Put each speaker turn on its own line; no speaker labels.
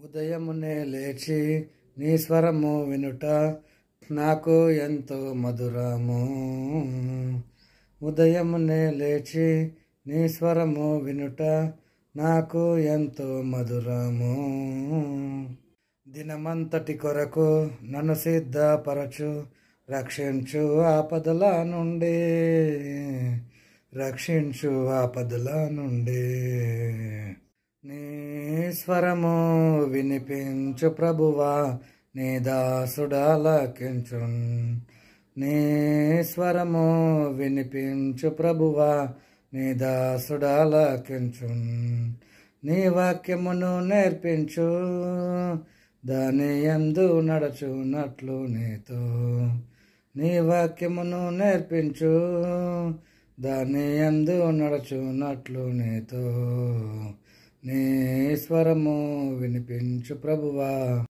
ఉదయమునే లేచి నీ స్వరము వినుట నాకు ఎంతో మధురము. ఉదయమునే లేచి నీ స్వరము వినుట నాకు ఎంతో మధురము. దినమంతటి కొరకు నన్ను సిద్ధపరచు, రక్షించు ఆపదల నుండి, రక్షించు ఆపదల నుండి. నీ స్వరము వినిపించు ప్రభువా, నీ దాసుడాలకించున్. నీ స్వరము వినిపించు ప్రభువా, నీ దాసుడాలకించున్. నీ వాక్యమును నేర్పించు, దాని యందు నడుచున్నట్లు నీతో. నీ వాక్యమును నేర్పించు, దాని యందు నడుచున్నట్లు నీతో. నీ స్వరము వినిపించు ప్రభువా.